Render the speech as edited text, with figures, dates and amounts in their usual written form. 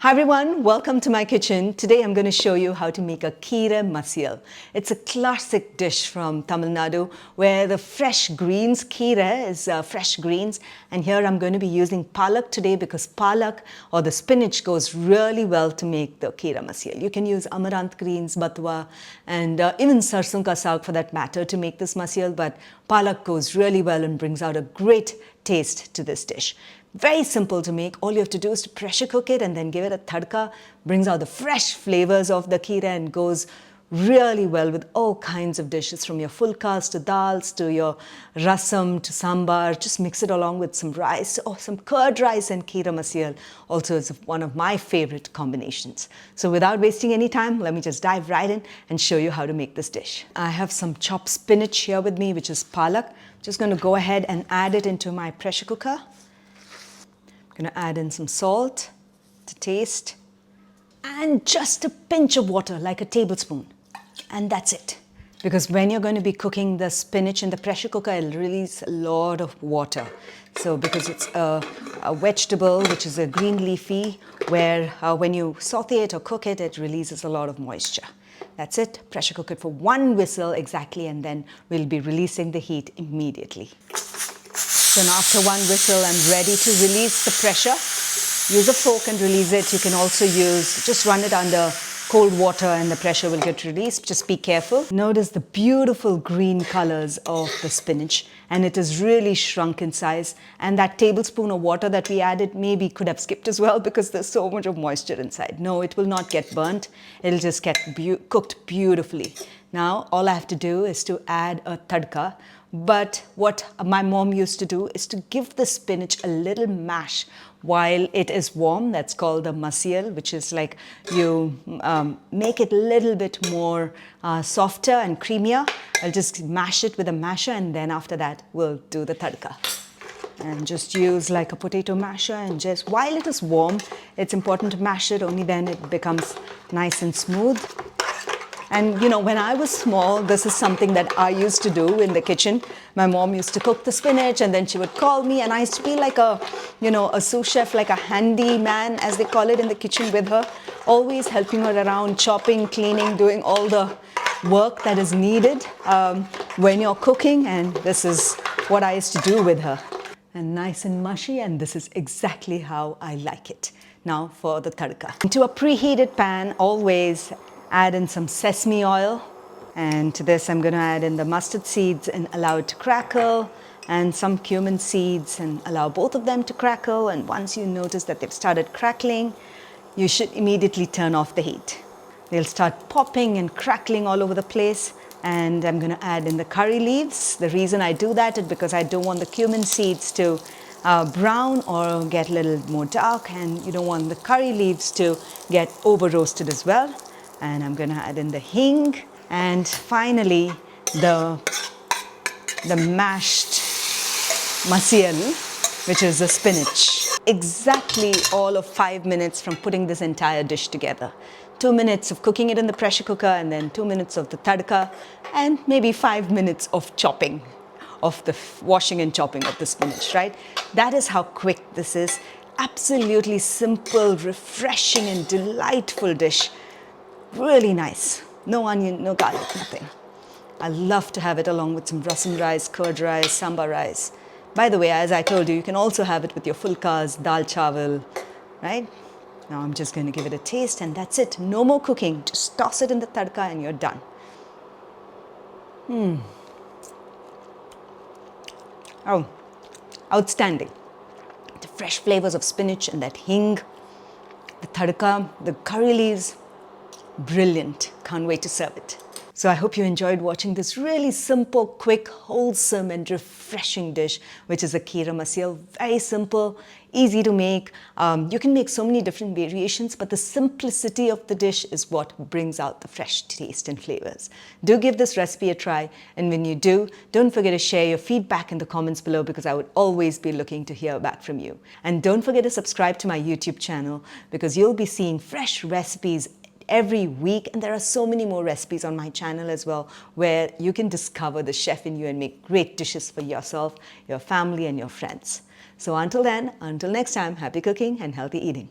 Hi everyone, welcome to my kitchen. Today I'm going to show you how to make a Keerai Masiyal. It's a classic dish from Tamil Nadu where the fresh greens, Keerai is fresh greens, and here I'm going to be using palak today because palak or the spinach goes really well to make the Keerai Masiyal. You can use Amaranth Greens, 𝗔𝗭 and even 𝗔𝗭𝗔𝗭 ka saag for that matter to make this Masiyal, but palak goes really well and brings out a great taste to this dish. Very simple to make. All you have to do is to pressure cook it and then give it a tadka. Brings out the fresh flavors of the keerai and goes really well with all kinds of dishes, from your fulkas to dals to your rasam to sambar. Just mix it along with some rice or some curd rice, and Keerai Masiyal also is one of my favorite combinations. So without wasting any time, let me just dive right in and show you how to make this dish. I have some chopped spinach here with me, which is palak. Just going to go ahead and add it into my pressure cooker. I'm going to add in some salt to taste and just a pinch of water, like a tablespoon. And that's it. Because when you're going to be cooking the spinach in the pressure cooker, it'll release a lot of water. So because it's a vegetable, which is a green leafy, where when you saute it or cook it, it releases a lot of moisture. That's it. Pressure cook it for 1 whistle exactly, and then we'll be releasing the heat immediately. So now after 1 whistle, I'm ready to release the pressure. Use a fork and release it. You can also just run it under cold water and the pressure will get released. Just be careful. Notice the beautiful green colors of the spinach, and it is really shrunk in size. And that tablespoon of water that we added maybe could have skipped as well because there's so much of moisture inside. No, it will not get burnt. It'll just get cooked beautifully. Now, all I have to do is to add a tadka. But what my mom used to do is to give the spinach a little mash while it is warm. That's called the masiyal, which is like you make it a little bit more softer and creamier. I'll just mash it with a masher, and then after that we'll do the tadka. And just use like a potato masher, and just while it is warm, it's important to mash it, only then it becomes nice and smooth. And you know, when I was small, this is something that I used to do in the kitchen. My mom used to cook the spinach and then she would call me, and I used to be like a sous chef, like a handy man, as they call it, in the kitchen with her, always helping her around, chopping, cleaning, doing all the work that is needed when you're cooking. And this is what I used to do with her. And nice and mushy, and this is exactly how I like it. Now for the tadka. Into a preheated pan, always add in some sesame oil, and to this I'm going to add in the mustard seeds and allow it to crackle, and some cumin seeds and allow both of them to crackle. And once you notice that they've started crackling, you should immediately turn off the heat. They'll start popping and crackling all over the place, and I'm going to add in the curry leaves. The reason I do that is because I don't want the cumin seeds to brown or get a little more dark, and you don't want the curry leaves to get over roasted as well. And I'm going to add in the hing, and finally the mashed masiyal, which is the spinach. Exactly all of 5 minutes from putting this entire dish together. 2 minutes of cooking it in the pressure cooker, and then 2 minutes of the tadka, and maybe 5 minutes of chopping, of the washing and chopping of the spinach, right? That is how quick this is. Absolutely simple, refreshing and delightful dish. Really nice. No onion, no garlic, nothing. I love to have it along with some rasam rice, curd rice, sambar rice. By the way, as I told you, you can also have it with your fulkas, dal chawal, right? Now I'm just going to give it a taste, and that's it. No more cooking. Just toss it in the tadka and you're done. Oh, outstanding. The fresh flavors of spinach and that hing, the tadka, the curry leaves. Brilliant. Can't wait to serve it. So I hope you enjoyed watching this really simple, quick, wholesome and refreshing dish, which is a Keerai Masiyal. Very simple, easy to make. You can make so many different variations, but the simplicity of the dish is what brings out the fresh taste and flavors. Do give this recipe a try, and when you do, don't forget to share your feedback in the comments below, because I would always be looking to hear back from you. And don't forget to subscribe to my YouTube channel, because you'll be seeing fresh recipes every week, and there are so many more recipes on my channel as well, where you can discover the chef in you and make great dishes for yourself, your family and your friends. So until then, until next time, happy cooking and healthy eating.